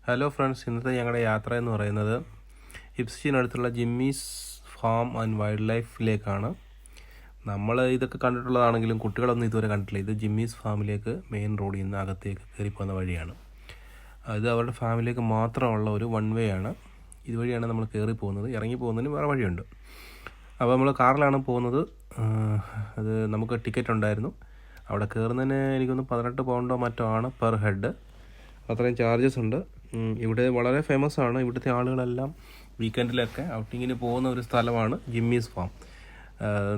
Hello friends, ഇന്നത്തെ ഞങ്ങളുടെ യാത്ര എന്ന് പറയുന്നത് ഇപ്സിനടുത്തുള്ള ജിമ്മീസ് ഫാം ആൻഡ് വൈൽഡ് ലൈഫിലേക്കാണ്. നമ്മൾ ഇതൊക്കെ കണ്ടിട്ടുള്ളതാണെങ്കിലും കുട്ടികളൊന്നും ഇതുവരെ കണ്ടിട്ടില്ല. ഇത് ജിമ്മീസ് ഫാമിലേക്ക് മെയിൻ റോഡിൽ നിന്ന് അകത്തേക്ക് കയറി പോകുന്ന വഴിയാണ്. ഇത് അവരുടെ ഫാമിലേക്ക് മാത്രമുള്ള ഒരു വൺ വേ ആണ്. ഇതുവഴിയാണ് നമ്മൾ കയറി പോകുന്നത്. ഇറങ്ങി പോകുന്നതിന് വേറെ വഴിയുണ്ട്. അപ്പോൾ നമ്മൾ കാറിലാണ് പോകുന്നത്. അത് നമുക്ക് ടിക്കറ്റ് ഉണ്ടായിരുന്നു. അവിടെ കയറുന്നതിന് എനിക്കൊന്ന് 18 പൗണ്ടോ മറ്റോ ആണ് പെർ ഹെഡ്. അത്രയും ചാർജസ് ഉണ്ട്. ഇവിടെ വളരെ ഫേമസ് ആണ്. ഇവിടുത്തെ ആളുകളെല്ലാം വീക്കെൻഡിലൊക്കെ ഔട്ടിങ്ങിന് പോകുന്ന ഒരു സ്ഥലമാണ് ജിമ്മീസ് ഫാം.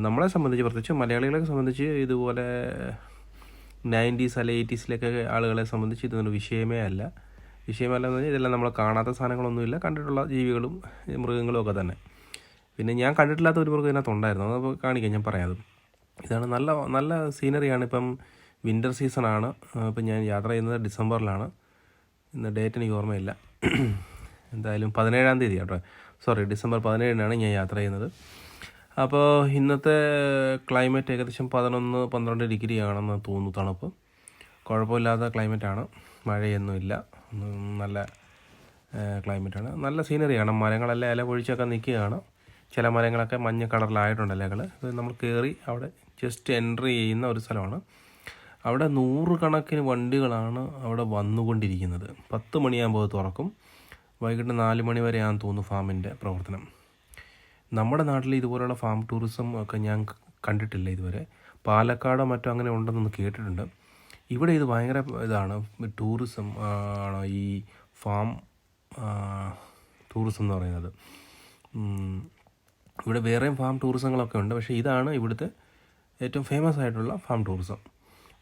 നമ്മളെ സംബന്ധിച്ച്, പ്രത്യേകിച്ച് മലയാളികളെ സംബന്ധിച്ച്, ഇതുപോലെ 90s അല്ലെ 80s ആളുകളെ സംബന്ധിച്ച് ഇതൊരു വിഷയമേ അല്ല എന്ന് പറഞ്ഞാൽ ഇതെല്ലാം നമ്മൾ കാണാത്ത സാധനങ്ങളൊന്നുമില്ല. കണ്ടിട്ടുള്ള ജീവികളും മൃഗങ്ങളും ഒക്കെ തന്നെ. പിന്നെ ഞാൻ കണ്ടിട്ടില്ലാത്ത ഒരു മൃഗം ഇതിനകത്തുണ്ടായിരുന്നു. അത് കാണിക്കാം, ഞാൻ പറയാം. ഇതാണ് നല്ല സീനറിയാണ്. ഇപ്പം വിൻ്റർ സീസണാണ്. ഇപ്പം ഞാൻ യാത്ര ചെയ്യുന്നത് ഡിസംബറിലാണ്. ഇന്ന് ഡേറ്റ് എനിക്ക് ഓർമ്മയില്ല. എന്തായാലും 17-ാം തീയതി കേട്ടോ. ഡിസംബർ 17-നാണ് ഞാൻ യാത്ര ചെയ്യുന്നത്. അപ്പോൾ ഇന്നത്തെ ക്ലൈമറ്റ് ഏകദേശം 11-12 ഡിഗ്രി ആണെന്ന് തോന്നുന്നു. തണുപ്പ് കുഴപ്പമില്ലാത്ത ക്ലൈമറ്റാണ്. മഴയൊന്നുമില്ല. നല്ല ക്ലൈമറ്റാണ്. നല്ല സീനറിയാണ്. മരങ്ങളെല്ലാം ഇല പൊഴിച്ചൊക്കെ നിൽക്കുകയാണ്. ചില മരങ്ങളൊക്കെ മഞ്ഞ കളറിലായിട്ടുണ്ട് ഇലകൾ. ഇത് നമ്മൾ കയറി അവിടെ ജസ്റ്റ് എൻട്രി ചെയ്യുന്ന ഒരു സ്ഥലമാണ്. അവിടെ 100 കണക്കിന് വണ്ടികളാണ് അവിടെ വന്നുകൊണ്ടിരിക്കുന്നത്. 10 മണിയാകുമ്പോൾ തുറക്കും. വൈകിട്ട് 4 മണി വരെയാണെന്ന് തോന്നുന്നു ഫാമിൻ്റെ പ്രവർത്തനം. നമ്മുടെ നാട്ടിൽ ഇതുപോലുള്ള ഫാം ടൂറിസം ഒക്കെ ഞാൻ കണ്ടിട്ടില്ല ഇതുവരെ. പാലക്കാടോ മറ്റോ അങ്ങനെ ഉണ്ടെന്നൊന്ന് കേട്ടിട്ടുണ്ട്. ഇവിടെ ഇത് ഭയങ്കര ഇതാണ്, ടൂറിസം ആണ് ഈ ഫാം ടൂറിസം എന്ന് പറയുന്നത്. ഇവിടെ വേറെയും ഫാം ടൂറിസങ്ങളൊക്കെ ഉണ്ട്. പക്ഷേ ഇതാണ് ഇവിടുത്തെ ഏറ്റവും ഫേമസ് ആയിട്ടുള്ള ഫാം ടൂറിസം.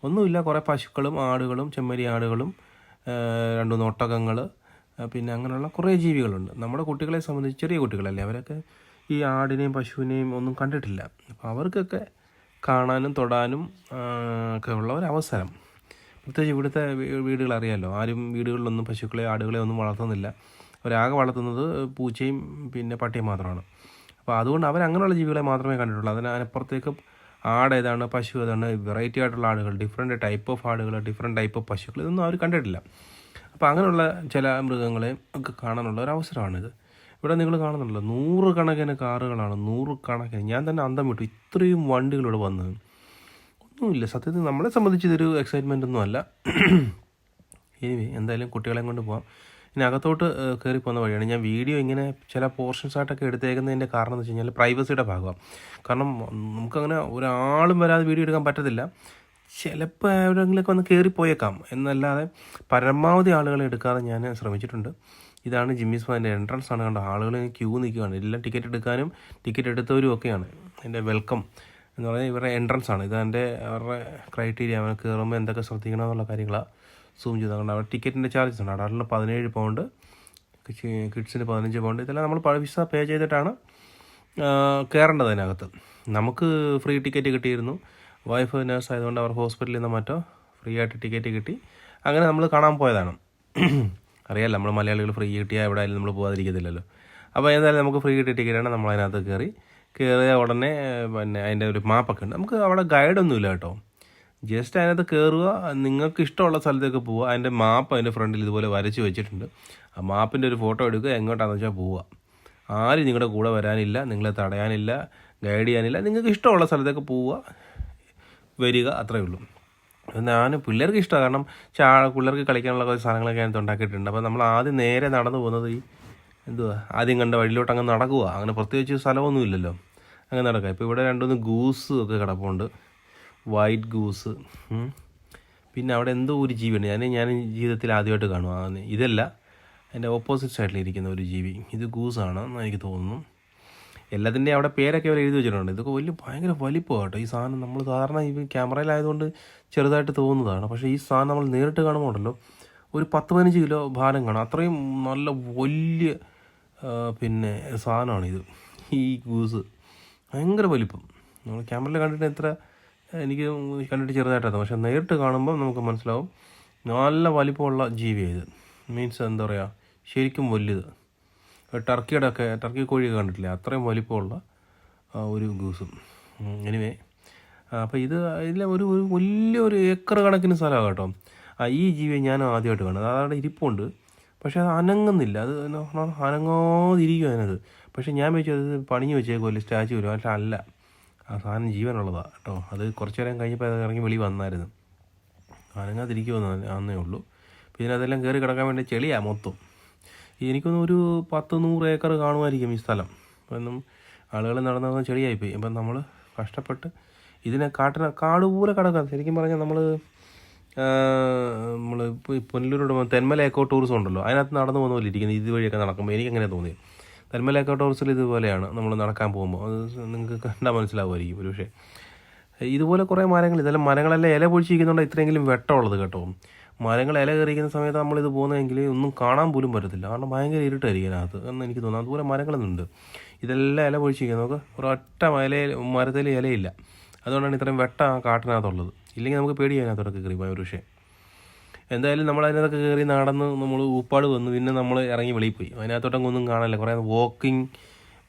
ഒന്നുമില്ല, കുറേ പശുക്കളും ആടുകളും ചെമ്മരി ആടുകളും 2 ഒട്ടകങ്ങൾ, പിന്നെ അങ്ങനെയുള്ള കുറേ ജീവികളുണ്ട്. നമ്മുടെ കുട്ടികളെ സംബന്ധിച്ച്, ചെറിയ കുട്ടികളല്ലേ, അവരൊക്കെ ഈ ആടിനെയും പശുവിനെയും ഒന്നും കണ്ടിട്ടില്ല. അപ്പോൾ അവർക്കൊക്കെ കാണാനും തൊടാനും ഒക്കെ ഉള്ള ഒരവസരം. പ്രത്യേകിച്ച് ഇവിടുത്തെ വീടുകൾ അറിയാമല്ലോ. ആരും വീടുകളിലൊന്നും പശുക്കളെ ആടുകളെ ഒന്നും വളർത്തുന്നില്ല. അവരാകെ വളർത്തുന്നത് പൂച്ചയും പിന്നെ പട്ടിയും മാത്രമാണ്. അപ്പോൾ അതുകൊണ്ട് അവരങ്ങനെയുള്ള ജീവികളെ മാത്രമേ കണ്ടിട്ടുള്ളൂ. അതിനപ്പുറത്തേക്ക് ആട് ഏതാണ്, പശു ഏതാണ്, വെറൈറ്റി ആയിട്ടുള്ള ആടുകൾ, ഡിഫറെൻറ്റ് ടൈപ്പ് ഓഫ് ആടുകൾ, ഡിഫറെൻറ്റ് ടൈപ്പ് ഓഫ് പശുക്കൾ, ഇതൊന്നും അവർ കണ്ടിട്ടില്ല. അപ്പോൾ അങ്ങനെയുള്ള ചില മൃഗങ്ങളെ ഒക്കെ കാണാനുള്ള ഒരു അവസരമാണിത്. ഇവിടെ നിങ്ങൾ കാണുന്നുണ്ടല്ലോ, 100 കണക്കിന് കാറുകളാണ്. 100 കണക്കിന്. ഞാൻ തന്നെ അന്തം വിട്ടു, ഇത്രയും വണ്ടികളിവിടെ വന്നത്. ഒന്നുമില്ല, സത്യത്തിൽ നമ്മളെ സംബന്ധിച്ച് ഇതൊരു എക്സൈറ്റ്മെൻ്റ് ഒന്നും അല്ല. ഇനി എന്തായാലും കുട്ടികളെയും കൊണ്ട് പോകാം. ഇനി അകത്തോട്ട് കയറി പോകുന്ന വഴിയാണ്. ഞാൻ വീഡിയോ ഇങ്ങനെ ചില പോർഷൻസായിട്ടൊക്കെ എടുത്തേക്കുന്നതിൻ്റെ കാരണം എന്ന് വെച്ച് കഴിഞ്ഞാൽ പ്രൈവസിയുടെ ഭാഗമാണ്. കാരണം നമുക്കങ്ങനെ ഒരാളും വരാതെ വീഡിയോ എടുക്കാൻ പറ്റത്തില്ല. ചിലപ്പോൾ എവിടെയെങ്കിലൊക്കെ വന്ന് കയറിപ്പോയേക്കാം എന്നല്ലാതെ പരമാവധി ആളുകളെ എടുക്കാതെ ഞാൻ ശ്രമിച്ചിട്ടുണ്ട്. ഇതാണ് ജിമ്മീസ് ഫാമിൻ്റെ എൻട്രൻസ് ആണ്. കണ്ട ആളുകൾ ക്യൂ നിൽക്കുകയാണ്. എല്ലാം ടിക്കറ്റ് എടുക്കാനും ടിക്കറ്റ് എടുത്തവരും ഒക്കെയാണ്. എൻ്റെ വെൽക്കം എന്ന് പറഞ്ഞാൽ ഇവരുടെ എൻട്രൻസ് ആണ്. ഇതെൻ്റെ അവരുടെ ക്രൈറ്റീരിയ. അവൻ കയറുമ്പോൾ എന്തൊക്കെ ശ്രദ്ധിക്കണം എന്നുള്ള കാര്യങ്ങളാണ് സൂം ചെയ്തുകൊണ്ട്. അവിടെ ടിക്കറ്റിൻ്റെ ചാർജസ് ഉണ്ട്. അഡൾട്ടിന് 17 പൗണ്ട്, കിഡ്സിന് 15 പൗണ്ട്. ഇതെല്ലാം നമ്മൾ പൈസ പേ ചെയ്തിട്ടാണ് കയറേണ്ടത് അതിനകത്ത്. നമുക്ക് ഫ്രീ ടിക്കറ്റ് കിട്ടിയിരുന്നു. വൈഫ് നേഴ്സ് ആയതുകൊണ്ട് അവർ ഹോസ്പിറ്റലിൽ നിന്ന് മറ്റോ ഫ്രീ ആയിട്ട് ടിക്കറ്റ് കിട്ടി. അങ്ങനെ നമ്മൾ കാണാൻ പോയതാണ്. അറിയാമല്ലോ, നമ്മൾ മലയാളികൾ ഫ്രീ കിട്ടിയാൽ എവിടെ ആയാലും നമ്മൾ പോകാതിരിക്കത്തില്ലല്ലോ. അപ്പോൾ എന്തായാലും നമുക്ക് ഫ്രീ കിട്ടിയ ടിക്കറ്റാണ്. നമ്മൾ അതിനകത്ത് കയറിയ ഉടനെ പിന്നെ അതിൻ്റെ ഒരു മാപ്പൊക്കെ ഉണ്ട്. നമുക്ക് അവിടെ ഗൈഡൊന്നുമില്ല കേട്ടോ. ജസ്റ്റ് അതിനകത്ത് കയറുക, നിങ്ങൾക്ക് ഇഷ്ടമുള്ള സ്ഥലത്തേക്ക് പോവുക. അതിൻ്റെ മാപ്പ് അതിൻ്റെ ഫ്രണ്ടിൽ ഇതുപോലെ വരച്ച് വെച്ചിട്ടുണ്ട്. ആ മാപ്പിൻ്റെ ഒരു ഫോട്ടോ എടുക്കുക, എങ്ങോട്ടാണെന്ന് വെച്ചാൽ പോവുക. ആരും നിങ്ങളുടെ കൂടെ വരാനില്ല, നിങ്ങളെ തടയാനില്ല, ഗൈഡ് ചെയ്യാനില്ല. നിങ്ങൾക്ക് ഇഷ്ടമുള്ള സ്ഥലത്തേക്ക് പോവുക, വരിക, അത്രയേ ഉള്ളൂ. ഞാൻ പിള്ളേർക്ക് ഇഷ്ടമാണ്. കാരണം പിള്ളേർക്ക് കളിക്കാനുള്ള കുറച്ച് സാധനങ്ങളൊക്കെ അതിനകത്ത് ഉണ്ടാക്കിയിട്ടുണ്ട്. അപ്പോൾ നമ്മൾ ആദ്യം നേരെ നടന്നു പോകുന്നത് ഈ ആദ്യം കണ്ട വഴിയിലോട്ട് അങ്ങ് നടക്കുക. അങ്ങനെ പ്രത്യേകിച്ച് സ്ഥലമൊന്നും ഇല്ലല്ലോ, അങ്ങനെ നടക്കുക. ഇപ്പോൾ ഇവിടെ 2-3 ഗൂസ് ഒക്കെ കിടപ്പുണ്ട്, വൈറ്റ് ഗൂസ്. പിന്നെ അവിടെ എന്തോ ഒരു ജീവിയുണ്ട്. ഞാൻ ജീവിതത്തിൽ ആദ്യമായിട്ട് കാണുക. ഇതല്ല, അതിൻ്റെ ഓപ്പോസിറ്റ് സൈഡിലിരിക്കുന്ന ഒരു ജീവി. ഇത് ഗൂസാണ് എന്ന് എനിക്ക് തോന്നുന്നു. എല്ലാത്തിൻ്റെയും അവിടെ പേരൊക്കെ അവർ എഴുതി വെച്ചിട്ടുണ്ട്. ഇതൊക്കെ ഭയങ്കര വലിപ്പമാണ് കേട്ടോ ഈ സാധനം. നമ്മൾ സാധാരണ ഈ ക്യാമറയിലായതുകൊണ്ട് ചെറുതായിട്ട് തോന്നുന്നതാണ്. പക്ഷേ ഈ സാധനം നമ്മൾ നേരിട്ട് കാണുമ്പോൾ ഉണ്ടല്ലോ, ഒരു 10-15 കിലോ ഭാരം കാണും. അത്രയും നല്ല വലിയ പിന്നെ സാധനമാണിത്, ഈ ഗൂസ്. ഭയങ്കര വലിപ്പം. നമ്മൾ ക്യാമറയിൽ കണ്ടിട്ട് എനിക്ക് കണ്ടിട്ട് ചെറുതായിട്ടാണ്, പക്ഷെ നേരിട്ട് കാണുമ്പോൾ നമുക്ക് മനസ്സിലാവും നല്ല വലിപ്പമുള്ള ജീവിയാണ് ഇത്. മീൻസ് എന്താ പറയുക, ശരിക്കും വലുത്. ടർക്കി കോഴിയൊക്കെ കണ്ടിട്ടില്ലേ, അത്രയും വലിപ്പമുള്ള ഒരു ഗൂസും. എനിവേ, അപ്പോൾ ഇതിലെ ഒരു വലിയൊരു ഏക്കർ കണക്കിന് സ്ഥലമാണ് കേട്ടോ. ഈ ജീവിയെ ഞാൻ ആദ്യമായിട്ട് കാണുന്നത്. അതവിടെ ഇരിപ്പുണ്ട്. പക്ഷെ അത് അനങ്ങുന്നില്ല. അത് എന്ന് പറഞ്ഞാൽ അനങ്ങാതിരിക്കും അതിനത്. പക്ഷെ ഞാൻ വെച്ചു അത് പണിഞ്ഞ് വെച്ചേക്കുമല്ലേ സ്റ്റാച്ചു വരും. പക്ഷെ അല്ല, ആ സാധനം ജീവനുള്ളതാണ് കേട്ടോ. അത് കുറച്ച് നേരം കഴിഞ്ഞപ്പോൾ അത് ഇറങ്ങി വെളി വന്നായിരുന്നു. അനങ്ങാതിരിക്കുമെന്ന് ആന്നേ ഉള്ളൂ. പിന്നെ അതെല്ലാം കയറി കിടക്കാൻ വേണ്ടി ചെളിയാണ് മൊത്തം. എനിക്കൊന്നും ഒരു 10-100 ഏക്കർ കാണുമായിരിക്കും ഈ സ്ഥലം. അപ്പം ആളുകൾ നടന്ന ചെളിയായിപ്പോയി. അപ്പം നമ്മൾ കഷ്ടപ്പെട്ട് ഇതിനെ കാട് പോലെ കിടക്കാം. ശരിക്കും പറഞ്ഞാൽ നമ്മൾ ഇപ്പോൾ ഈ പുനലൂരോട് തെന്മല എക്കോ ടൂറിസം ഉണ്ടല്ലോ, അതിനകത്ത് നടന്നു പോകുന്ന പോലെ ഇരിക്കുന്നത് ഇതുവഴിയൊക്കെ നടക്കുമ്പോൾ എനിക്കങ്ങനെ തോന്നി. തെന്മല എക്കോ ടൂറിസത്തിൽ ഇതുപോലെയാണ് നമ്മൾ നടക്കാൻ പോകുമ്പോൾ. അത് നിങ്ങൾക്ക് കണ്ടാൽ മനസ്സിലാവുമായിരിക്കും ഒരു പക്ഷേ. ഇതുപോലെ കുറേ മരങ്ങൾ, ഇതെല്ലാം മരങ്ങളെല്ലാം ഇല പൊഴിച്ചിരിക്കുന്നുണ്ട് ഇത്രയെങ്കിലും വെട്ടമുള്ളത് കേട്ടോ. മരങ്ങൾ ഇല കയറിയിരിക്കുന്ന സമയത്ത് നമ്മളിത് പോകുന്നതെങ്കിൽ ഒന്നും കാണാൻ പോലും പറ്റത്തില്ല. കാരണം ഭയങ്കര ഇരുട്ടായിരിക്കും അതിനകത്ത് എന്ന് എനിക്ക് തോന്നുന്നു. അതുപോലെ മരങ്ങളൊന്നുണ്ട്, ഇതെല്ലാം ഇല പൊഴിച്ചിരിക്കുന്നത്. നമുക്ക് ഒരൊറ്റ മരത്തിൽ ഇലയില്ല. അതുകൊണ്ടാണ് ഇത്രയും വെട്ട ആ കാട്ടിനകത്തുള്ളത്. ഇല്ലെങ്കിൽ നമുക്ക് പേടിയായി അതിനകത്തൊക്കെ കയറി പോയ ഒരു പക്ഷേ. എന്തായാലും നമ്മൾ അതിനകത്തൊക്കെ കയറി നടന്ന് നമ്മൾ ഊപ്പാട് വന്നു. പിന്നെ നമ്മൾ ഇറങ്ങി വെളിയിൽ പോയി. അതിനകത്തോട്ടൊന്നും ഒന്നും കാണാനില്ല, കുറേ വാക്കിംഗ്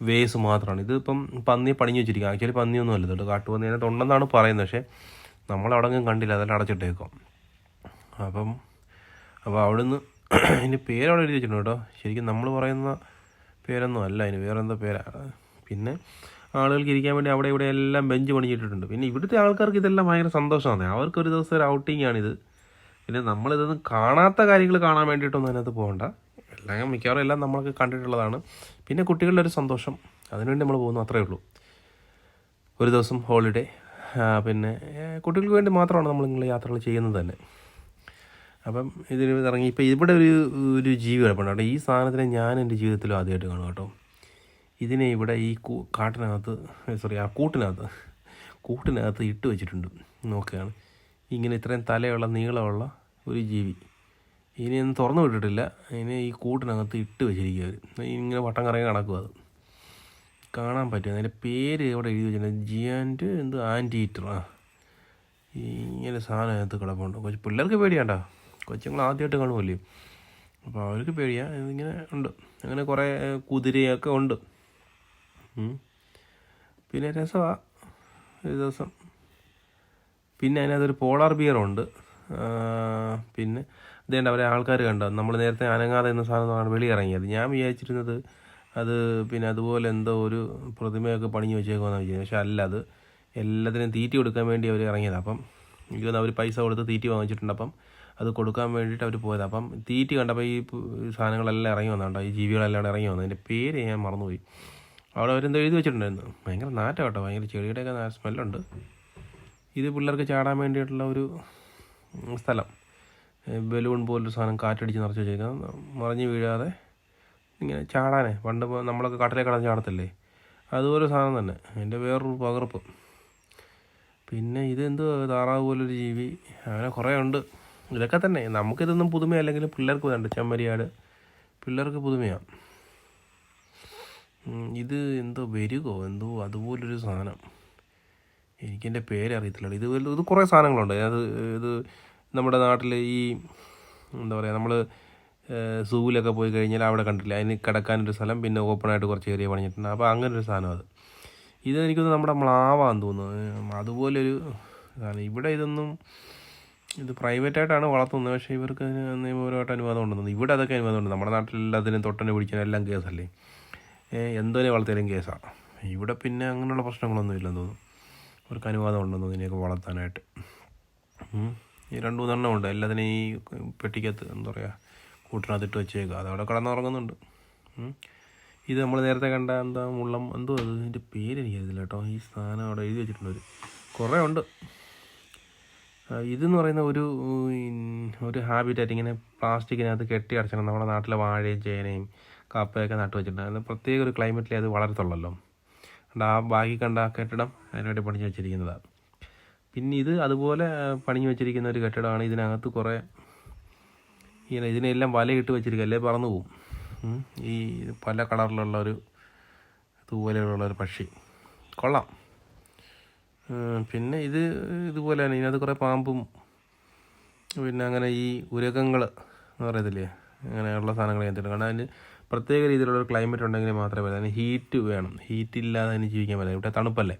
വേസ് മാത്രമാണ്. ഇതിപ്പം പന്നി പണിഞ്ഞ് വെച്ചിരിക്കുക. ആക്ച്വലി പന്നിയൊന്നും അല്ല കേട്ടോ, കാട്ടുപന്നി അതിനകത്തുണ്ടെന്നാണ് പറയുന്നത്. പക്ഷേ നമ്മളവിടെങ്ങും കണ്ടില്ല, അതെല്ലാം അടച്ചിട്ടേക്കും. അപ്പോൾ അവിടുന്ന് അതിൻ്റെ പേരവിടെ എഴുതി വെച്ചിട്ടുണ്ട് കേട്ടോ. ശരിക്കും നമ്മൾ പറയുന്ന പേരൊന്നും അല്ല, അതിന് വേറെ എന്താ പേരാണ്. പിന്നെ ആളുകൾക്ക് ഇരിക്കാൻ വേണ്ടി അവിടെ ഇവിടെ എല്ലാം ബെഞ്ച് പണിഞ്ഞിട്ടിട്ടുണ്ട്. പിന്നെ ഇവിടുത്തെ ആൾക്കാർക്ക് ഇതെല്ലാം ഭയങ്കര സന്തോഷമാണ്. അവർക്കൊരു ദിവസം ഒരു ഔട്ടിങ്ങാണിത്. പിന്നെ നമ്മളിതൊന്നും കാണാത്ത കാര്യങ്ങൾ കാണാൻ വേണ്ടിയിട്ടൊന്നും അതിനകത്ത് പോകണ്ട. എല്ലാം മിക്കവാറും എല്ലാം നമ്മളൊക്കെ കണ്ടിട്ടുള്ളതാണ്. പിന്നെ കുട്ടികളുടെ ഒരു സന്തോഷം, അതിനുവേണ്ടി നമ്മൾ പോകുന്നു, അത്രയേ ഉള്ളൂ. ഒരു ദിവസം ഹോളിഡേ. പിന്നെ കുട്ടികൾക്ക് വേണ്ടി മാത്രമാണ് നമ്മളിങ്ങനെ യാത്രകൾ ചെയ്യുന്നത് തന്നെ. അപ്പം ഇതിന് ഇറങ്ങി ഇപ്പോൾ ഇവിടെ ഒരു ജീവി കിടപ്പുണ്ട് കേട്ടോ. ഈ സാധനത്തിനെ ഞാൻ എൻ്റെ ജീവിതത്തിൽ ആദ്യമായിട്ട് കാണും കേട്ടോ. ഇതിനെ ഇവിടെ ഈ ആ കൂട്ടിനകത്ത് ഇട്ട് വെച്ചിട്ടുണ്ട്. നോക്കുകയാണ്, ഇങ്ങനെ ഇത്രയും തലയുള്ള നീളമുള്ള ഒരു ജീവി. ഇതിനെയൊന്നും തുറന്നു വിട്ടിട്ടില്ല, ഇതിനെ ഈ കൂട്ടിനകത്ത് ഇട്ട് വെച്ചിരിക്കുക അവർ. ഇങ്ങനെ വട്ടം കറങ്ങി നടക്കുക. അത് കാണാൻ പറ്റും. അതിൻ്റെ പേര് ഇവിടെ എഴുതി വെച്ചിട്ടുണ്ട്, ജിയൻറ്റ് ആൻറ്റീറ്റർ. ഇങ്ങനെ സാധനം അതിനകത്ത് കിടപ്പുണ്ട്. പിള്ളേർക്ക് പേടിയാണ്ടോ, കൊച്ചുങ്ങൾ ആദ്യമായിട്ട് കാണുമല്ലേ, അപ്പോൾ അവർക്ക് പേടിയാണ്. ഇതിങ്ങനെ ഉണ്ട്. അങ്ങനെ കുറേ കുതിരയൊക്കെ ഉണ്ട്. പിന്നെ രസമാണ് ഒരു ദിവസം. പിന്നെ അതിനകത്തൊരു പോളാർ ബിയറുണ്ട്. പിന്നെ അതേണ്ട അവരെ ആൾക്കാർ കണ്ടോ, നമ്മൾ നേരത്തെ അനങ്ങാതെ എന്ന സാധനമാണ് വെളിയിറങ്ങിയത്. ഞാൻ വിചാരിച്ചിരുന്നത് അത് പിന്നെ അതുപോലെ എന്തോ ഒരു പ്രതിമയൊക്കെ പണിഞ്ഞ് വെച്ചേക്കുമെന്നാണ് വിചാരിച്ചത്. പക്ഷെ അല്ല, അത് എല്ലാത്തിനും തീറ്റി കൊടുക്കാൻ വേണ്ടി അവർ ഇറങ്ങിയത്. അപ്പം എനിക്ക് അവർ പൈസ കൊടുത്ത് തീറ്റി വാങ്ങിച്ചിട്ടുണ്ട്. അപ്പം അത് കൊടുക്കാൻ വേണ്ടിയിട്ട് അവർ പോയത്. അപ്പം തീറ്റി കണ്ടപ്പോൾ ഈ സാധനങ്ങളെല്ലാം ഇറങ്ങി വന്നുണ്ടോ, ഈ ജീവികളെല്ലാം ഇറങ്ങി വന്നു. അതിൻ്റെ പേര് ഞാൻ മറന്നുപോയി. അവിടെ അവരെന്തോ എഴുതി വെച്ചിട്ടുണ്ടായിരുന്നു. ഭയങ്കര നാറ്റം കേട്ടോ, ഭയങ്കര ചെടിയുടെയൊക്കെ സ്മെല്ലുണ്ട്. ഇത് പിള്ളേർക്ക് ചാടാൻ വേണ്ടിയിട്ടുള്ള ഒരു സ്ഥലം. ബലൂൺ പോലൊരു സാധനം കാറ്റടിച്ച് നിറച്ച് വെച്ചേക്കാം, മറിഞ്ഞ് വീഴാതെ ഇങ്ങനെ ചാടാനേ. പണ്ട് നമ്മളൊക്കെ കാട്ടിലേക്ക് കടന്ന് ചാടത്തില്ലേ, അതുപോലെ സാധനം തന്നെ, അതിൻ്റെ വേറൊരു പകർപ്പ്. പിന്നെ ഇതെന്തോ താറാവ് പോലൊരു ജീവി, അങ്ങനെ കുറേ ഉണ്ട്. ഇതൊക്കെ തന്നെ നമുക്കിതൊന്നും പുതുമയല്ലെങ്കിലും പിള്ളേർക്ക് വേണ്ട. ചെമ്മരിയാട് പിള്ളേർക്ക് പുതുമയാണ്. ഇത് എന്തോ എന്തോ അതുപോലൊരു സാധനം, എനിക്കെൻ്റെ പേരറിയത്തില്ല. ഇത് കുറേ സാധനങ്ങളുണ്ട്. ഇത് നമ്മുടെ നാട്ടിൽ ഈ എന്താ പറയുക, നമ്മൾ സൂവിലൊക്കെ പോയി കഴിഞ്ഞാൽ അവിടെ കണ്ടില്ല, അതിന് കിടക്കാനൊരു സ്ഥലം, പിന്നെ ഓപ്പണായിട്ട് കുറച്ച് ഏരിയ പണിഞ്ഞിട്ടുണ്ട്. അപ്പോൾ അങ്ങനൊരു സാധനം അത്. എനിക്കൊന്ന് നമ്മുടെ മ്ലാവാന്ന് തോന്നുന്നു, അതുപോലൊരു സാധനം. ഇവിടെ ഇത് പ്രൈവറ്റായിട്ടാണ് വളർത്തുന്നത്. പക്ഷേ ഇവർക്ക് നിയമപരമായിട്ട് അനുവാദം ഉണ്ടെന്ന്. ഇവിടെ അതൊക്കെ അനുവാദം ഉണ്ട്. നമ്മുടെ നാട്ടിലെല്ലാത്തിനും തൊട്ടനെ പിടിക്കാൻ എല്ലാം കേസല്ലേ, എന്തോനെ വളർത്തിയാലും കേസാണ്. ഇവിടെ പിന്നെ അങ്ങനെയുള്ള പ്രശ്നങ്ങളൊന്നും ഇല്ലെന്ന് തോന്നുന്നു. അവർക്ക് അനുവാദം ഉണ്ടെന്ന് ഇതിനെയൊക്കെ വളർത്താനായിട്ട്. ഈ 2-3 ഉണ്ട്. എല്ലാത്തിനും ഈ പെട്ടിക്കകത്ത് എന്താ പറയുക, കൂട്ടിനകത്തിട്ട് വെച്ചേക്കുക. അതവിടെ കിടന്നുറങ്ങുന്നുണ്ട്. ഇത് നമ്മൾ നേരത്തെ കണ്ട മുള്ളം എന്തോ ഇതിൻ്റെ പേര് എനിക്കറിയത്തില്ല കേട്ടോ. ഈ സാധനം അവിടെ എഴുതി വെച്ചിട്ടുണ്ട്. കുറേ ഉണ്ട്. ഇതെന്ന് പറയുന്ന ഒരു ഹാബിറ്റായിട്ട് ഇങ്ങനെ പ്ലാസ്റ്റിക്കിനകത്ത് കെട്ടി അടച്ചിട്ടുണ്ട്. നമ്മുടെ നാട്ടിലെ വാഴയും ചേനയും കപ്പയൊക്കെ നട്ടു വെച്ചിട്ടുണ്ട്. അതിന് പ്രത്യേക ഒരു ക്ലൈമറ്റിലേ അത് വളരത്തുള്ളല്ലോ. ആ ബാക്കി കണ്ട കെട്ടിടം അതിനുവേണ്ടി പണിഞ്ഞ് വെച്ചിരിക്കുന്നതാണ്. പിന്നെ ഇത് അതുപോലെ പണിഞ്ഞ് വെച്ചിരിക്കുന്ന ഒരു കെട്ടിടമാണ്. ഇതിനകത്ത് കുറേ ഇതിനെല്ലാം വലയിട്ട് വെച്ചിരിക്കുക, അല്ലേ പറന്നു പോവും. ഈ പല കളറിലുള്ള ഒരു തൂവലുള്ളൊരു പക്ഷി, കൊള്ളാം. പിന്നെ ഇതുപോലെ തന്നെ ഇതിനകത്ത് കുറേ പാമ്പും, പിന്നെ അങ്ങനെ ഈ ഉരകങ്ങൾ എന്ന് പറയത്തില്ലേ, അങ്ങനെയുള്ള സാധനങ്ങൾ ചെയ്തിട്ടുണ്ട്. കാരണം അതിന് പ്രത്യേക രീതിയിലുള്ളൊരു ക്ലൈമറ്റ് ഉണ്ടെങ്കിൽ മാത്രമേ പറ്റൂ. അതിന് ഹീറ്റ് വേണം. ഹീറ്റില്ലാതെ അതിന് ജീവിക്കാൻ പറ്റില്ല. ഇവിടെ തണുപ്പല്ലേ,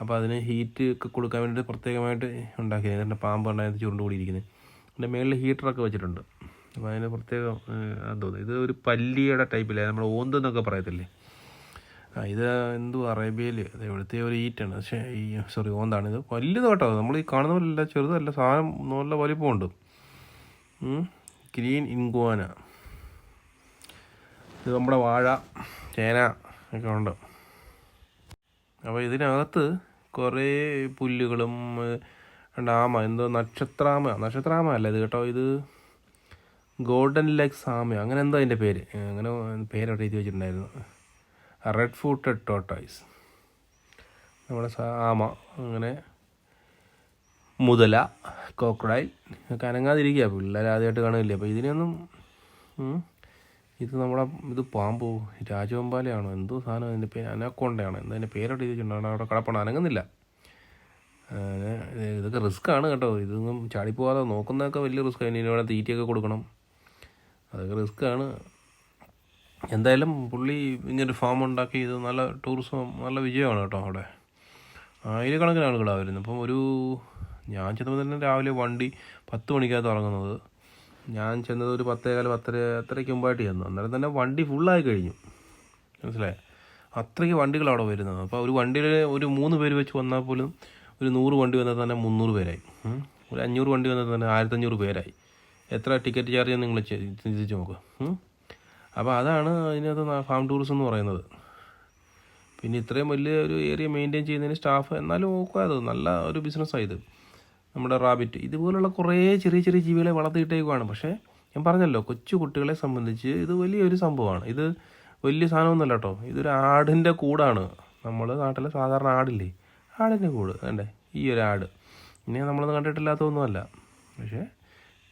അപ്പോൾ അതിന് ഹീറ്റ് ഒക്കെ കൊടുക്കാൻ വേണ്ടിയിട്ട് പ്രത്യേകമായിട്ട് ഉണ്ടാക്കിയത്. അതിൻ്റെ പാമ്പ് ഉണ്ടായത് ചുരുണ്ട് കൂടിയിരിക്കുന്നത്. അതിൻ്റെ മേളിൽ ഹീറ്ററൊക്കെ വെച്ചിട്ടുണ്ട്. അപ്പോൾ അതിന് പ്രത്യേകം തോന്നുന്നു. ഇത് ഒരു പല്ലിയുടെ ടൈപ്പില്ലേ, നമ്മൾ ഓന്തെന്നൊക്കെ പറയത്തില്ലേ, ഇത് എന്തോ അറേബ്യയിൽ ഇവിടുത്തെ ഒരു ഈറ്റാണ്. പക്ഷേ ഓന്താണ്. ഇത് വലുത് കേട്ടോ, നമ്മൾ ഈ കാണുന്ന പോലെയല്ല, ചെറുതല്ല, സാധനം നല്ല വലിപ്പമുണ്ട്. ഗ്രീൻ ഇൻഗ്വാന. ഇത് നമ്മുടെ വാഴ, ചേന ഒക്കെ ഉണ്ട്. അപ്പോൾ ഇതിനകത്ത് കുറേ പുല്ലുകളും ആമ, എന്തോ നക്ഷത്രാമ അല്ല ഇത് കേട്ടോ, ഇത് ഗോൾഡൻ ലെഗ്സ് ആമയോ അങ്ങനെ എന്തോ അതിൻ്റെ പേര്, അങ്ങനെ പേരവിടെ എഴുതി വെച്ചിട്ടുണ്ടായിരുന്നു. റെഡ് ഫൂട്ടഡ് ടോർട്ടോയ്സ്, നമ്മുടെ ആമ, അങ്ങനെ മുതല, കോക്രൈൽ ഒക്കെ അനങ്ങാതിരിക്കുക. പിള്ളേർ ആദ്യമായിട്ട് കാണില്ലേ. അപ്പോൾ ഇതിനൊന്നും ഇത് പാമ്പോ രാജവെമ്പാലയാണോ എന്തോ സാധനം, അതിൻ്റെ പേര് അനക്കോണ്ടയാണോ എന്താ അതിൻ്റെ പേരോട്ട് എഴുതിയിട്ടുണ്ടോ, അവിടെ കിടപ്പണം, അനങ്ങുന്നില്ല. ഇതൊക്കെ റിസ്ക്കാണ് കേട്ടോ. ഇതൊന്നും ചാടിപ്പോകാതെ നോക്കുന്നതൊക്കെ വലിയ റിസ്ക്. അതിന് ഇവിടെ തീറ്റയൊക്കെ കൊടുക്കണം, അതൊക്കെ റിസ്ക്കാണ്. എന്തായാലും പുള്ളി ഇങ്ങനൊരു ഫാം ഉണ്ടാക്കി, ഇത് നല്ല ടൂറിസം, നല്ല വിജയമാണ് കേട്ടോ. അവിടെ ആയിരക്കണക്കിന് ആളുകളാണ് വരുന്നത്. അപ്പം ഞാൻ ചെന്നപ്പോൾ തന്നെ രാവിലെ വണ്ടി 10 മണിക്കകത്ത് ഇറങ്ങുന്നത്. ഞാൻ ചെന്നത് ഒരു 10:15 മുമ്പായിട്ട് ചെന്നു. അന്നേരം തന്നെ വണ്ടി ഫുള്ളായി കഴിഞ്ഞു, മനസ്സിലായി. അത്രയ്ക്ക് വണ്ടികൾ അവിടെ വരുന്നത്. അപ്പോൾ ഒരു വണ്ടിയിൽ ഒരു 3 പേര് വെച്ച് വന്നാൽ പോലും ഒരു 100 വണ്ടി വന്നാൽ തന്നെ 300 പേരായി. ഒരു 500 വണ്ടി വന്നാൽ തന്നെ 1500 പേരായി. എത്ര ടിക്കറ്റ് ചാർജ് നിങ്ങൾ ചിന്തിച്ച് നോക്കുക. അപ്പോൾ അതാണ് അതിനകത്ത് ഫാം ടൂറിസം എന്ന് പറയുന്നത്. പിന്നെ ഇത്രയും വലിയ ഒരു ഏരിയ മെയിൻറ്റെയിൻ ചെയ്യുന്നതിന് സ്റ്റാഫ്, എന്നാലും നോക്കാതെ നല്ല ഒരു ബിസിനസ്സാണ് ഇത്. നമ്മുടെ റാബിറ്റ് ഇതുപോലുള്ള കുറേ ചെറിയ ചെറിയ ജീവികളെ വളർത്തിയിട്ടേക്കുവാണ്. പക്ഷേ ഞാൻ പറഞ്ഞല്ലോ, കൊച്ചു കുട്ടികളെ സംബന്ധിച്ച് ഇത് വലിയൊരു സംഭവമാണ്. ഇത് വലിയ സാധനമൊന്നുമല്ല കേട്ടോ. ഇതൊരു ആടിൻ്റെ കൂടാണ്. നമ്മൾ നാട്ടിൽ സാധാരണ ആടില്ലേ, ആടിൻ്റെ കൂട് വേണ്ടേ, ഈ ഒരു ആട്. ഇനി നമ്മളൊന്നും കണ്ടിട്ടില്ലാത്തതൊന്നുമല്ല. പക്ഷേ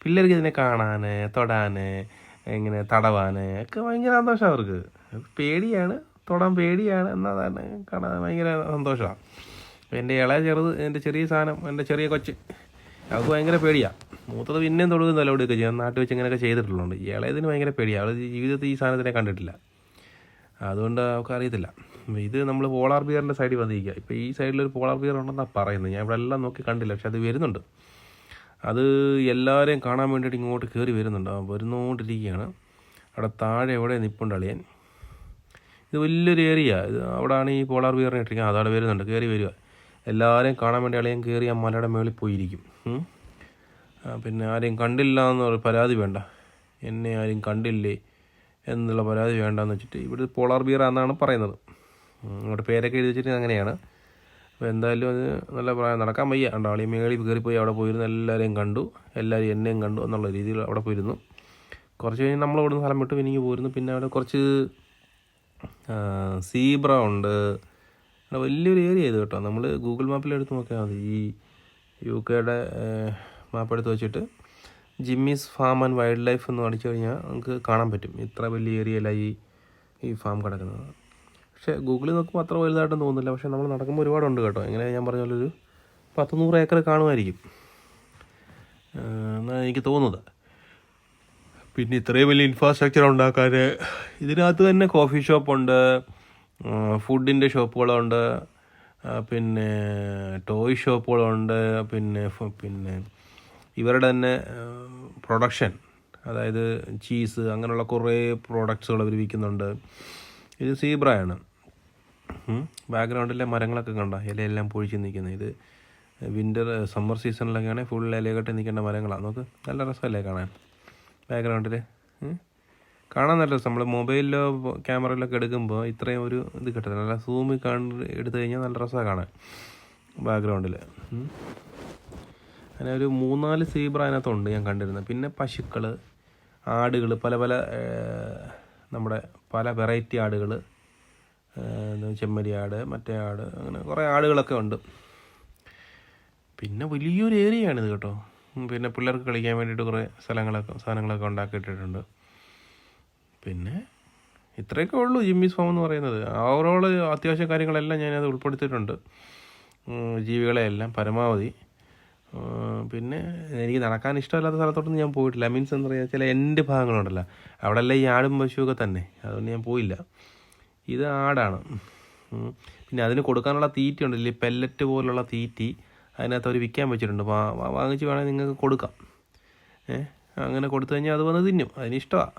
പിള്ളേർക്ക് ഇതിനെ കാണാൻ, തൊടാൻ, ഇങ്ങനെ തടവാൻ ഒക്കെ ഭയങ്കര സന്തോഷമാണ് അവർക്ക്. പേടിയാണ്, തൊടാൻ പേടിയാണ്, എന്നാൽ തന്നെ കാണാൻ ഭയങ്കര സന്തോഷമാണ്. എൻ്റെ എൻ്റെ ചെറിയ സാധനം, എൻ്റെ ചെറിയ കൊച്ച്, അവൾക്ക് ഭയങ്കര പേടിയാണ്. മൂത്തത് പിന്നെയും തൊടുകയും തലോടുകയൊക്കെ ചെയ്യാം, നാട്ടിൽ വെച്ച് ഇങ്ങനെയൊക്കെ ചെയ്തിട്ടുള്ളതുകൊണ്ട്. ഇളയതിന് ഭയങ്കര പേടിയാണ്. അവൾ ജീവിതത്തിൽ ഈ സാധനത്തിനെ കണ്ടിട്ടില്ല, അതുകൊണ്ട് അവൾക്ക് അറിയത്തില്ല. ഇത് നമ്മൾ പോളാർ ബിയറിൻ്റെ സൈഡിൽ വന്നിരിക്കുക. ഇപ്പോൾ ഈ സൈഡിലൊരു പോളാർ ബിയർ ഉണ്ടെന്നാണ് പറയുന്നത്. ഞാൻ ഇവിടെ എല്ലാം നോക്കി കണ്ടില്ല, പക്ഷെ അത് വരുന്നുണ്ട്. അത് എല്ലാവരെയും കാണാൻ വേണ്ടിയിട്ട് ഇങ്ങോട്ട് കയറി വരുന്നുണ്ട്, വരുന്നോണ്ടിരിക്കുകയാണ്. അവിടെ താഴെ എവിടെ നിൽപ്പുണ്ട് അളിയൻ. ഇത് വലിയൊരു ഏരിയ, ഇത് അവിടെയാണ് ഈ പോളാർ ബിയറിനെ ഇട്ടിരിക്കുന്നത്. അതവിടെ വരുന്നുണ്ട്, കയറി വരിക. എല്ലാവരെയും കാണാൻ വേണ്ടി അളിയൻ കയറി ആ മലയുടെ മുകളിൽ പോയിരിക്കും. പിന്നെ ആരെയും കണ്ടില്ല എന്നൊരു പരാതി വേണ്ട, എന്നെ ആരും കണ്ടില്ലേ എന്നുള്ള പരാതി വേണ്ടെന്ന് വെച്ചിട്ട് ഇവിടെ പോളാർ ബിയർ എന്നാണ് പറയുന്നത്. അങ്ങോട്ട് പേരൊക്കെ എഴുതി വെച്ചിട്ട് അങ്ങനെയാണ്. അപ്പോൾ എന്തായാലും അത് നല്ല പ്രായം, നടക്കാൻ വയ്യ. ആളി മേളിൽ കയറിപ്പോയി അവിടെ പോയിരുന്നു, എല്ലാവരെയും കണ്ടു, എല്ലാവരും എന്നെയും കണ്ടു എന്നുള്ള രീതിയിൽ അവിടെ പോയിരുന്നു. കുറച്ച് കഴിഞ്ഞ് നമ്മൾ ഇവിടുന്ന് സ്ഥലം വിട്ട് പിന്നെ പോയിരുന്നു. പിന്നെ അവിടെ കുറച്ച് സീബ്ര ഉണ്ട്. അവിടെ വലിയൊരു ഏരിയ ഇത് കേട്ടോ. നമ്മൾ ഗൂഗിൾ മാപ്പിൽ എടുത്ത് നോക്കിയാൽ മതി. ഈ UK മാപ്പ് എടുത്ത് വെച്ചിട്ട് Jimmy's farm and wild life എന്ന് അടിച്ചു കഴിഞ്ഞാൽ നമുക്ക് കാണാൻ പറ്റും ഇത്ര വലിയ ഏരിയയിലായി ഈ ഫാം കിടക്കുന്നത്. പക്ഷേ ഗൂഗിളിൽ നോക്കുമ്പോൾ അത്ര വലുതായിട്ടൊന്നും തോന്നുന്നില്ല. പക്ഷേ നമ്മൾ നടക്കുമ്പോൾ ഒരുപാടുണ്ട് കേട്ടോ. എങ്ങനെ ഞാൻ പറഞ്ഞ പോലെ ഒരു 100-100 ഏക്കർ കാണുമായിരിക്കും എന്നാണ് എനിക്ക് തോന്നുന്നത്. പിന്നെ ഇത്രയും വലിയ ഇൻഫ്രാസ്ട്രക്ചർ ഉണ്ടാക്കാൻ ഇതിനകത്ത് തന്നെ കോഫി ഷോപ്പുണ്ട്, ഫുഡിൻ്റെ ഷോപ്പുകളുണ്ട്, പിന്നെ ടോയ് ഷോപ്പുകളുണ്ട്, പിന്നെ ഇവരുടെ തന്നെ പ്രൊഡക്ഷൻ, അതായത് ചീസ് അങ്ങനെയുള്ള കുറേ പ്രോഡക്ട്സുകൾ അവർ വിൽക്കുന്നുണ്ട്. ഇത് സീബ്രയാണ്. ബാക്ക്ഗ്രൗണ്ടിലെ മരങ്ങളൊക്കെ കണ്ട ഇലയെല്ലാം പൊഴിച്ച് നിൽക്കുന്നത്. ഇത് സമ്മർ സീസണിലൊക്കെയാണ് ഫുൾ ഇലകെട്ടി നിൽക്കേണ്ട മരങ്ങളാണ്. നമുക്ക് നല്ല രസമല്ലേ കാണാൻ. ബാക്ക്ഗ്രൗണ്ടിൽ കാണാൻ നല്ല രസം. നമ്മൾ മൊബൈലിലോ ക്യാമറയിലൊക്കെ എടുക്കുമ്പോൾ ഇത്രയും ഒരു ഇത് കിട്ടത്തില്ല. നല്ല സൂമിൽ എടുത്തു കഴിഞ്ഞാൽ നല്ല രസമാണ് കാണാൻ ബാക്ക്ഗ്രൗണ്ടിൽ. അങ്ങനെ ഒരു 3-4 സീബ്ര അതിനകത്തുണ്ട് ഞാൻ കണ്ടിരുന്നത്. പിന്നെ പശുക്കൾ, ആടുകൾ, പല നമ്മുടെ പല വെറൈറ്റി ആടുകൾ, ചെമ്മരി ആട്, മറ്റേ ആട്, അങ്ങനെ കുറേ ആടുകളൊക്കെ ഉണ്ട്. പിന്നെ വലിയൊരു ഏരിയയാണിത് കേട്ടോ. പിന്നെ പിള്ളേർക്ക് കളിക്കാൻ വേണ്ടിയിട്ട് കുറേ സാധനങ്ങളൊക്കെ ഉണ്ടാക്കിയിട്ടിട്ടുണ്ട്. പിന്നെ ഇത്രയൊക്കെ ഉള്ളൂ ജിമ്മീസ് ഫാം എന്ന് പറയുന്നത്. ഓവറോൾ അത്യാവശ്യ കാര്യങ്ങളെല്ലാം ഞാനത് ഉൾപ്പെടുത്തിയിട്ടുണ്ട്, ജീവികളെയെല്ലാം പരമാവധി. പിന്നെ എനിക്ക് നടക്കാൻ ഇഷ്ടമില്ലാത്ത സ്ഥലത്തോട്ടൊന്നും ഞാൻ പോയിട്ടില്ല. മീൻസ് എന്താ പറയുക, ചില എൻ്റെ ഭാഗങ്ങളുണ്ടല്ലോ, അവിടെല്ലാം ഈ ആടും പശുവൊക്കെ തന്നെ, അതുകൊണ്ട് ഞാൻ പോയില്ല. ഇത് ആടാണ്. പിന്നെ അതിന് കൊടുക്കാനുള്ള തീറ്റ ഉണ്ടല്ലോ, പെല്ലറ്റ് പോലുള്ള തീറ്റി അതിനകത്ത് അവർ വിൽക്കാൻ വെച്ചിട്ടുണ്ട്. വാങ്ങിച്ച് വേണമെങ്കിൽ നിങ്ങൾക്ക് കൊടുക്കാം. അങ്ങനെ കൊടുത്തു കഴിഞ്ഞാൽ അത് വന്ന് തിന്നും. അതിനിഷ്ടമാണ്.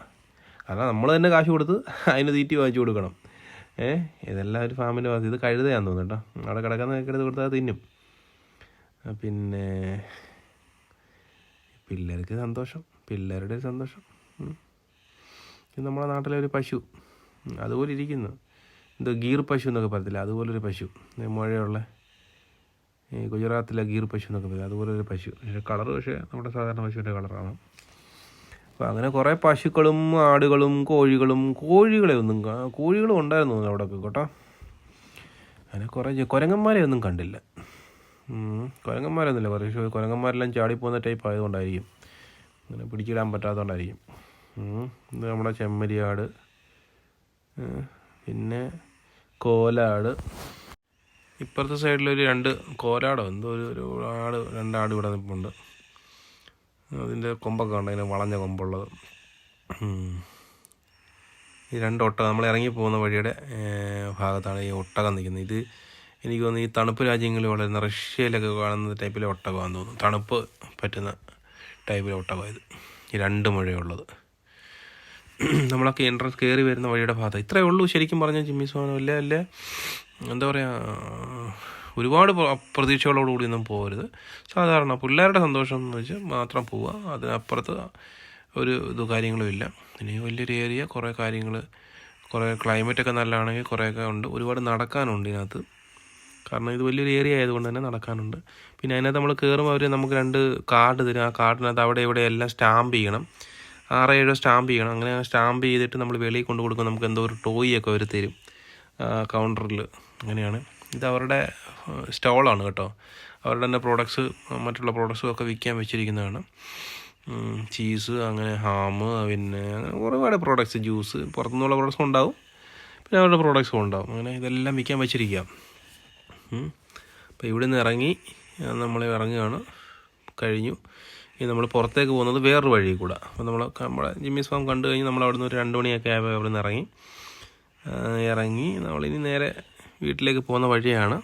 കാരണം നമ്മൾ തന്നെ കാശ് കൊടുത്ത് അതിന് തീറ്റി വാങ്ങിച്ചു കൊടുക്കണം. ഇതെല്ലാം ഒരു ഫാമിൻ്റെ ഭാഗത്ത്. ഇത് കഴുതയാന്ന് തോന്നുന്നു കേട്ടോ. അവിടെ കിടക്കുന്നതൊക്കെ എടുത്ത് കൊടുത്താൽ തിന്നും. പിന്നെ പിള്ളേർക്ക് സന്തോഷം, പിള്ളേരുടെ ഒരു സന്തോഷം. ഇത് നമ്മുടെ നാട്ടിലെ ഒരു പശു അതുപോലെ ഇരിക്കുന്നു. എന്തോ ഗീർ പശു എന്നൊക്കെ പറയത്തില്ല, അതുപോലൊരു പശു. മുഴയുള്ള ഈ ഗുജറാത്തിലെ ഗീർ പശു എന്നൊക്കെ പറയും, അതുപോലൊരു പശു. പക്ഷേ കളറ് പക്ഷേ നമ്മുടെ സാധാരണ പശുവിൻ്റെ കളറാണ്. അപ്പോൾ അങ്ങനെ കുറേ പശുക്കളും ആടുകളും കോഴികളും ഉണ്ടായിരുന്നു അവിടെയൊക്കെ കേട്ടോ. അങ്ങനെ കുറേ കുരങ്ങന്മാരെ ഒന്നും കണ്ടില്ല. കുരങ്ങന്മാരൊന്നുമില്ല. പക്ഷേ കുരങ്ങന്മാരെല്ലാം ചാടിപ്പോകുന്ന ടൈപ്പ് ആയതുകൊണ്ടായിരിക്കും, അങ്ങനെ പിടിച്ചിടാൻ പറ്റാത്തതുകൊണ്ടായിരിക്കും. ഇത് നമ്മുടെ ചെമ്മരിയാട്, പിന്നെ കോലാട്. ഇപ്പുറത്തെ സൈഡിലൊരു 2 കോലാടോ എന്തോ ഒരു രണ്ടാട് ഇവിടെ നിൽപ്പുണ്ട്. അതിൻ്റെ കൊമ്പൊക്കെ ഉണ്ട്, അതിന് വളഞ്ഞ കൊമ്പുള്ളത്. ഈ 2 ഒട്ടകം നമ്മൾ ഇറങ്ങി പോകുന്ന വഴിയുടെ ഭാഗത്താണ് ഈ ഒട്ടകം നിൽക്കുന്നത്. ഇത് എനിക്ക് തോന്നുന്നു ഈ തണുപ്പ് രാജ്യങ്ങളിൽ വളരുന്ന റഷ്യയിലൊക്കെ കാണുന്ന ടൈപ്പിലെ ഒട്ടകമാണെന്ന് തോന്നുന്നു. തണുപ്പ് പറ്റുന്ന ടൈപ്പിലെ ഒട്ടകം ഇത്. ഈ 2 മുഴയുള്ളത് നമ്മളൊക്കെ എൻട്രൻസ് കയറി വരുന്ന വഴിയുടെ ഭാഗത്ത്. ഇത്രയേ ഉള്ളൂ ശരിക്കും പറഞ്ഞാൽ ജിമ്മീസ് ഫാം. അല്ലേ എന്താ പറയുക, ഒരുപാട് പ്രതീക്ഷകളോടുകൂടിയൊന്നും പോകരുത്. സാധാരണ പിള്ളേരുടെ സന്തോഷം എന്ന് വെച്ചാൽ മാത്രം പോവുക. അതിനപ്പുറത്ത് ഒരു കാര്യങ്ങളും ഇല്ല. ഇനി വലിയൊരു ഏരിയ, കുറേ കാര്യങ്ങൾ, കുറേ ക്ലൈമറ്റൊക്കെ നല്ലതാണെങ്കിൽ കുറേയൊക്കെ ഉണ്ട്. ഒരുപാട് നടക്കാനുണ്ട് ഇതിനകത്ത്. കാരണം ഇത് വലിയൊരു ഏരിയ ആയതുകൊണ്ട് തന്നെ നടക്കാനുണ്ട്. പിന്നെ അതിനകത്ത് നമ്മൾ കയറുമ്പോൾ അവർ നമുക്ക് 2 കാർഡ് തരും. ആ കാർഡിനകത്ത് അവിടെ ഇവിടെ എല്ലാം സ്റ്റാമ്പ് ചെയ്യണം. 6-7 സ്റ്റാമ്പ് ചെയ്യണം. അങ്ങനെ സ്റ്റാമ്പ് ചെയ്തിട്ട് നമ്മൾ വെളിയിൽ കൊണ്ട് കൊടുക്കും. നമുക്ക് എന്തോ ഒരു ടോയൊക്കെ അവർ തരും കൗണ്ടറിൽ. അങ്ങനെയാണ്. ഇത് അവരുടെ സ്റ്റോളാണ് കേട്ടോ. അവരുടെ തന്നെ പ്രോഡക്ട്സ്, മറ്റുള്ള പ്രോഡക്ട്സും ഒക്കെ വിൽക്കാൻ വെച്ചിരിക്കുന്നതാണ്. ചീസ്, അങ്ങനെ ഹാം, പിന്നെ അങ്ങനെ ഒരുപാട് പ്രോഡക്ട്സ്, ജ്യൂസ്, പുറത്തുനിന്നുള്ള പ്രോഡക്ട്സും ഉണ്ടാവും, പിന്നെ അവരുടെ പ്രോഡക്ട്സും ഉണ്ടാവും. അങ്ങനെ ഇതെല്ലാം വിൽക്കാൻ വെച്ചിരിക്കുക. അപ്പോൾ ഇവിടെ നിന്ന് ഇറങ്ങി നമ്മൾ ഇറങ്ങുകയാണ്. കഴിഞ്ഞു. ഇനി നമ്മൾ പുറത്തേക്ക് പോകുന്നത് വേറൊരു വഴി കൂടെ. അപ്പോൾ നമ്മുടെ ജിമ്മീസ് ഫാം കണ്ടു കഴിഞ്ഞ് നമ്മൾ അവിടെ നിന്ന് ഒരു 2 മണിയൊക്കെ ആയപ്പോൾ അവിടെ നിന്ന് ഇറങ്ങി നമ്മളിനി നേരെ വീട്ടിലേക്ക് പോകുന്ന വഴിയാണ്.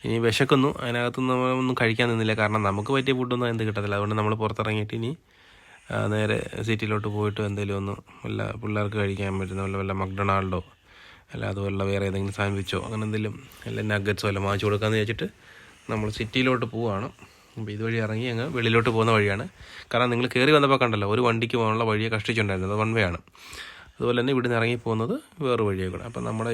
ഇനി വിശക്കുന്നു. അതിനകത്തുനിന്ന് നമ്മളൊന്നും കഴിക്കാൻ നിന്നില്ല. കാരണം നമുക്ക് പറ്റിയ ഫുഡൊന്നും എന്ത് കിട്ടത്തില്ല. അതുകൊണ്ട് നമ്മൾ പുറത്തിറങ്ങിയിട്ട് ഇനി നേരെ സിറ്റിയിലോട്ട് പോയിട്ട് എന്തെങ്കിലും ഒന്ന് വല്ല പിള്ളേർക്ക് കഴിക്കാൻ പറ്റുന്ന വല്ല മക്ഡൊണാൾഡോ അല്ല അതുപോലെ വേറെ ഏതെങ്കിലും സാൻഡ്വിച്ചോ അങ്ങനെ എന്തെങ്കിലും അല്ല നഗറ്റ്സോ എല്ലാം വാങ്ങിച്ചു കൊടുക്കാമെന്ന് വെച്ചിട്ട് നമ്മൾ സിറ്റിയിലോട്ട് പോവുകയാണ്. അപ്പോൾ ഇതുവഴി ഇറങ്ങി അങ്ങ് വെളിയിലോട്ട് പോകുന്ന വഴിയാണ്. കാരണം നിങ്ങൾ കയറി വന്നപ്പോൾ കണ്ടല്ലോ, ഒരു വണ്ടിക്ക് പോകാനുള്ള വഴിയെ കഷ്ടിച്ചുണ്ടായിരുന്നത്, 1 വേ ആണ്. അതുപോലെ തന്നെ ഇവിടെ നിന്ന് ഇറങ്ങി പോകുന്നത് വേറെ വഴിയെ കൂടെ. അപ്പം നമ്മുടെ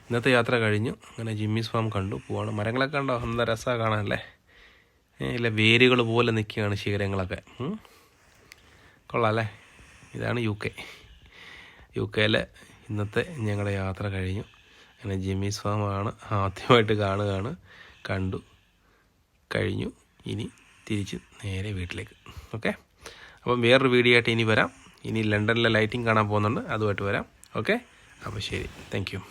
ഇന്നത്തെ യാത്ര കഴിഞ്ഞു. അങ്ങനെ ജിമ്മീസ് ഫാം കണ്ടു പോവാണ്. മരങ്ങളൊക്കെ കണ്ടോ, എന്താ രസമാണ് കാണാനല്ലേ. ഇല്ല, വേരുകൾ പോലെ നിൽക്കുകയാണ് ശിഖരങ്ങളൊക്കെ. കൊള്ളാം അല്ലേ. ഇതാണ് യു കെയിലെ ഇന്നത്തെ ഞങ്ങളുടെ യാത്ര കഴിഞ്ഞു. അങ്ങനെ ജിമ്മീസ് ഫാം ആണ് ആദ്യമായിട്ട് കണ്ടു കഴിഞ്ഞു. ഇനി തിരിച്ച് നേരെ വീട്ടിലേക്ക്. ഓക്കെ, അപ്പം വേറൊരു വീഡിയോ ആയിട്ട് ഇനി വരാം. ഇനി ലണ്ടനിലെ ലൈറ്റിംഗ് കാണാൻ പോകുന്നുണ്ട്, അതുമായിട്ട് വരാം. ഓക്കെ, അപ്പോൾ ശരി, താങ്ക് യു.